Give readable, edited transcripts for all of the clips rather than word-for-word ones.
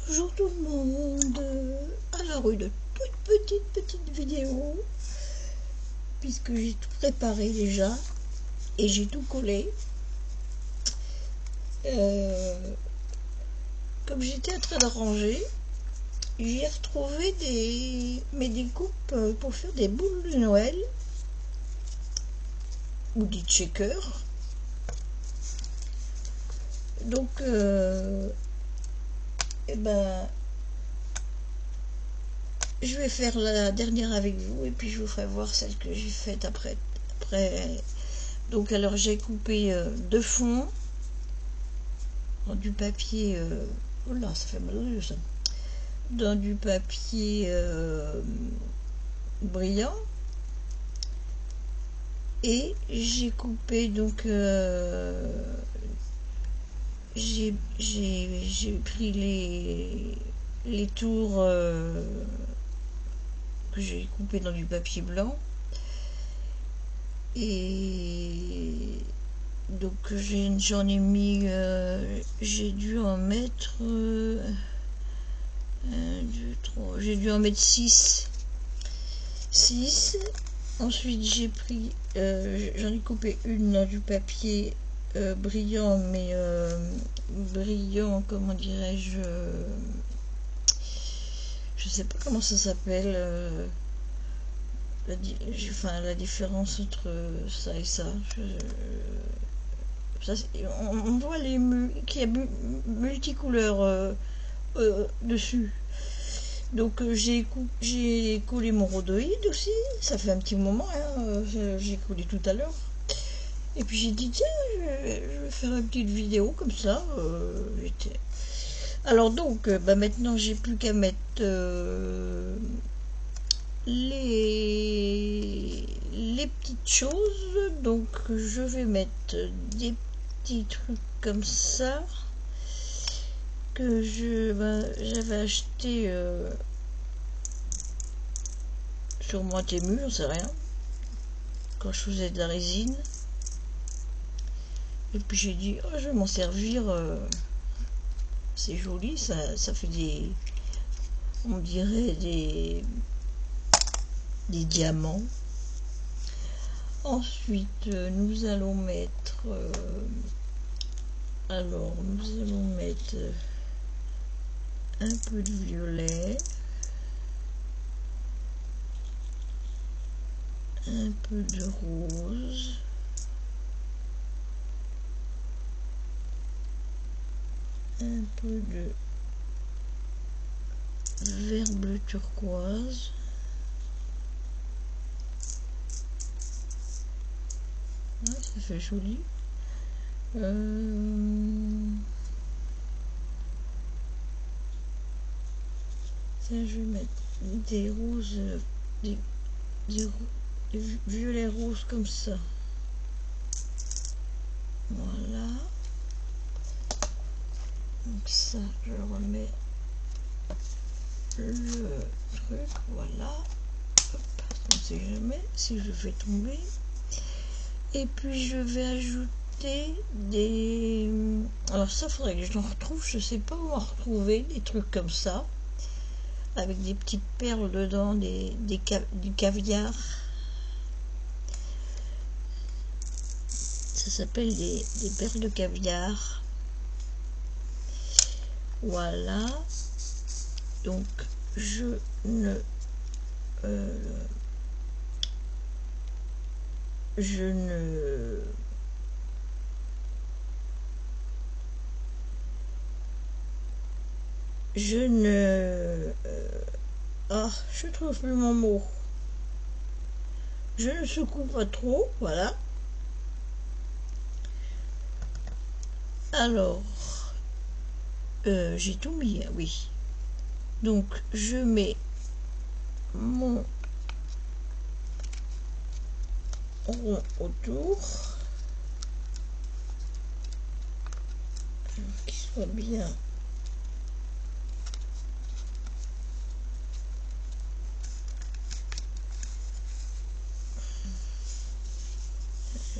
Bonjour tout le monde. Alors une toute petite vidéo puisque j'ai tout préparé déjà et j'ai tout collé. Comme j'étais en train de ranger, j'ai retrouvé des découpes pour faire des boules de Noël ou des checkers. Donc je vais faire la dernière avec vous et puis je vous ferai voir celle que j'ai faite après. Donc alors j'ai coupé deux fonds dans du papier. Oh là, ça fait mal aux yeux ça. Dans du papier brillant. Et j'ai coupé donc j'ai pris les tours que j'ai coupé dans du papier blanc et donc j'en ai mis j'ai dû en mettre 1, 2, 3, j'ai dû en mettre 6. Ensuite j'ai pris j'en ai coupé une dans du papier brillant, mais brillant, comment dirais-je, je sais pas comment ça s'appelle, la différence entre ça et ça. On voit qu'il y a multicouleurs dessus. Donc j'ai collé mon rhodoïde aussi, ça fait un petit moment, hein, j'ai collé tout à l'heure. Et puis j'ai dit tiens, je vais faire une petite vidéo comme ça. Alors donc maintenant j'ai plus qu'à mettre les petites choses. Donc je vais mettre des petits trucs comme ça que j'avais acheté sur moi Temu, j'en sais rien, quand je faisais de la résine. Et puis j'ai dit oh, je vais m'en servir, c'est joli, ça fait des, on dirait des diamants. Ensuite nous allons mettre un peu de violet, un peu de rose, un peu de vert bleu turquoise, ah, ça fait joli. Ça, je vais mettre des roses, des violets roses comme ça. Voilà. Donc ça, je remets le truc, voilà. Hop, on ne sait jamais si je fais tomber. Et puis je vais ajouter des... Alors ça, faudrait que je en retrouve, je sais pas où en retrouver, des trucs comme ça. Avec des petites perles dedans, du caviar. Ça s'appelle des perles de caviar. Voilà. Donc je ne je trouve plus mon mot. Je ne secoue pas trop, voilà. Alors, j'ai tout mis, oui. Donc, je mets mon rond autour. Qu'il soit bien.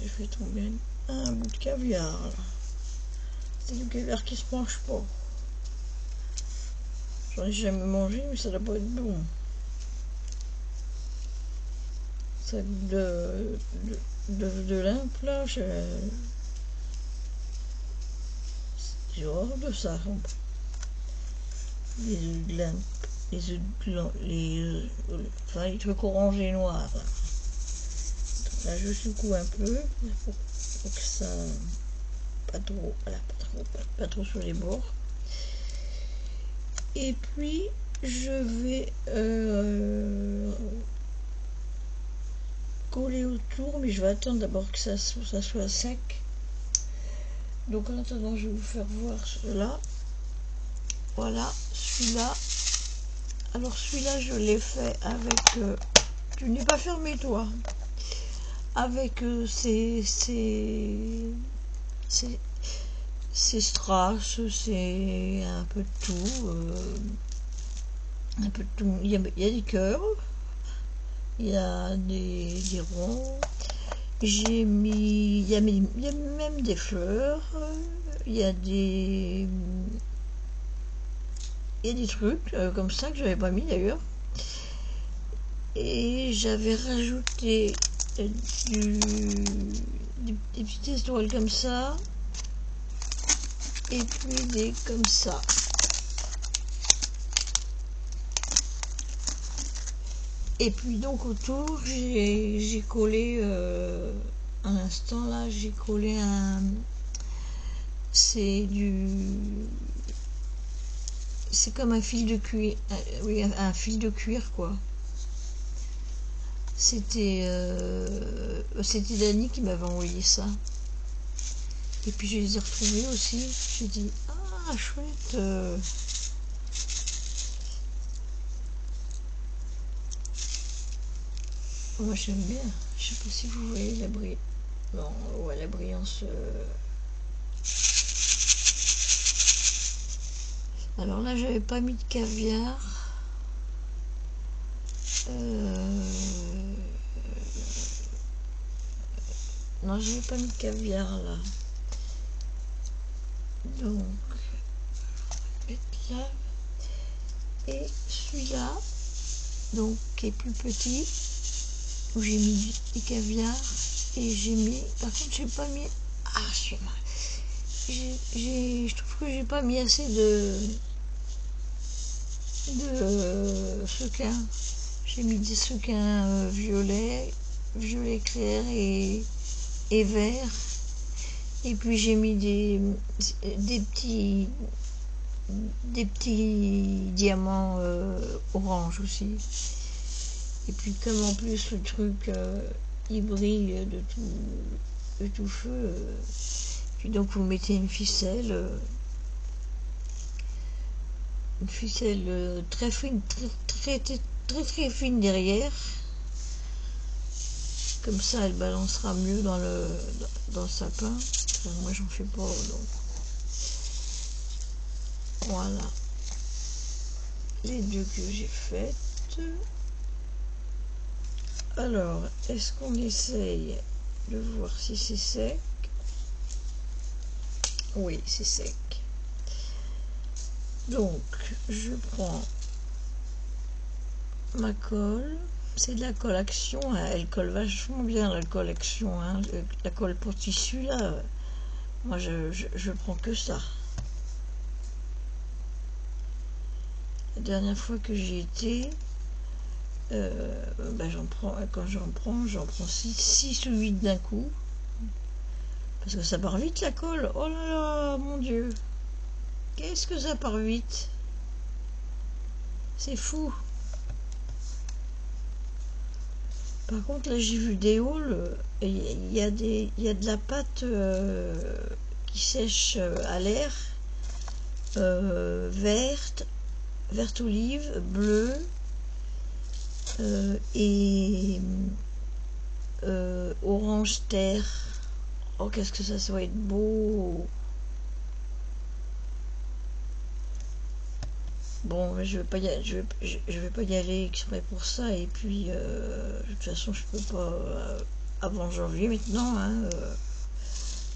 Je fais tomber un bout de caviar. C'est du caviar qui se mange pas. J'en ai jamais mangé, mais ça doit pas être bon. Ça de limpe là, j'ai horreur de ça. Les œufs de limpe, les œufs blancs, enfin les trucs orange et noirs. Là je secoue un peu pour que ça pas trop, voilà, pas trop sur les bords. Et puis je vais coller autour, mais je vais attendre d'abord que ça soit sec. Donc en attendant, je vais vous faire voir cela. Voilà, celui-là. Alors celui-là, je l'ai fait avec... tu n'es pas fermé, toi. Avec ces strass, c'est un peu de tout. Un peu de tout. Il y a des cœurs. Il y a des ronds. J'ai mis... Il y a même des fleurs. Il y a des trucs comme ça que j'avais pas mis d'ailleurs. Et j'avais rajouté des petites étoiles comme ça. Et puis des comme ça. Et puis donc autour, j'ai collé, à l'instant là, j'ai collé c'est comme un fil de cuir, oui, un fil de cuir quoi. C'était Dani qui m'avait envoyé ça. Et puis je les ai retrouvés aussi. J'ai dit, ah chouette. Moi j'aime bien. Je sais pas si vous voyez la brillance. Non, ouais, la brillance. Alors là, j'avais pas mis de caviar. Non, j'avais pas mis de caviar là. Donc, je vais mettre là. Et celui-là, donc qui est plus petit, où j'ai mis du caviar. Et j'ai mis, par contre j'ai pas mis, ah je trouve que j'ai pas mis assez de sequins. J'ai mis des sequins violet clair et vert. Et puis j'ai mis des petits diamants orange aussi. Et puis comme en plus le truc il brille de tout feu, puis donc vous mettez une ficelle très fine, très fine derrière. Comme ça elle balancera mieux dans le sapin. Enfin, moi j'en fais pas, donc voilà les deux que j'ai faites. Alors, est-ce qu'on essaye de voir si c'est sec? Oui, c'est sec. Donc, je prends ma colle. C'est de la colle Action, hein. Elle colle vachement bien, la colle Action, hein. La colle pour tissu, là, moi, je prends que ça. La dernière fois que j'y étais, quand j'en prends 6 ou 8 d'un coup, parce que ça part vite la colle. Oh là là, mon Dieu, qu'est-ce que ça part vite, c'est fou. Par contre là j'ai vu des hauls, il y a de la pâte qui sèche à l'air, verte olive, bleue, et orange terre. Oh, qu'est-ce que ça va être beau. Bon, je vais pas y aller exprès pour ça. Et puis de toute façon je peux pas avant janvier maintenant, hein.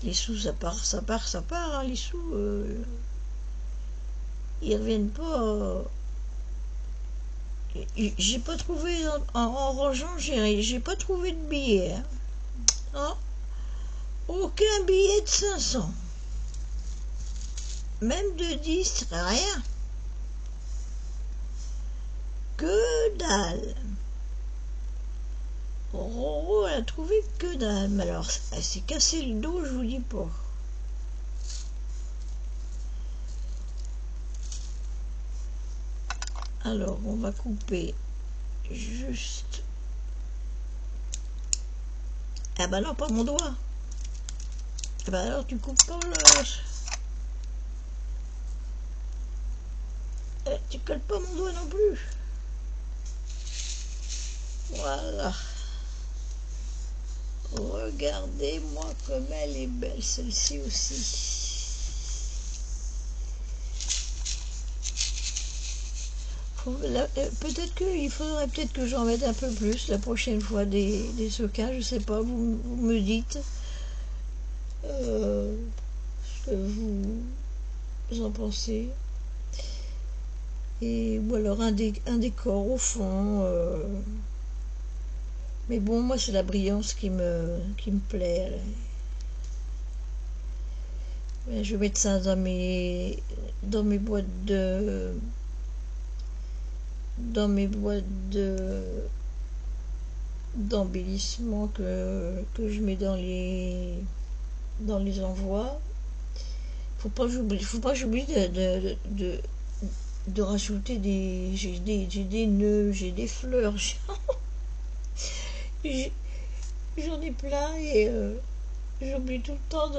Les sous ça part, hein, les sous ils reviennent pas j'ai pas trouvé, en rangeant, j'ai pas trouvé de billets. Hein. Oh, aucun billet de 500. Même de 10, rien. Que dalle. Roro, elle a trouvé que dalle. Mais alors, elle s'est cassé le dos, je vous dis pas. Alors, on va couper juste... Ah bah non, pas mon doigt. Ah bah alors, tu coupes pas le... Tu colles pas mon doigt non plus. Voilà. Regardez-moi comme elle est belle, celle-ci aussi. Peut-être qu'il faudrait peut-être que j'en mette un peu plus la prochaine fois des sequins, je sais pas, vous me dites ce que vous en pensez. Et, ou alors un décor au fond. Mais bon, moi c'est la brillance qui me plaît. Je vais mettre ça dans mes boîtes d'embellissement que je mets dans les envois. Faut pas que j'oublie de rajouter j'ai des nœuds, j'ai des fleurs, j'en ai plein et j'oublie tout le temps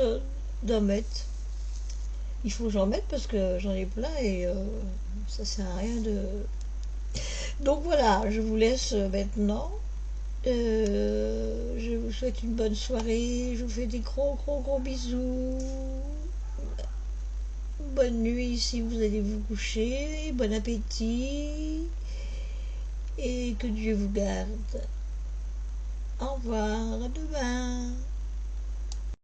d'en mettre. Il faut que j'en mette parce que j'en ai plein et ça sert à rien de... Donc voilà, je vous laisse maintenant. Je vous souhaite une bonne soirée. Je vous fais des gros bisous. Bonne nuit si vous allez vous coucher. Bon appétit. Et que Dieu vous garde. Au revoir, à demain.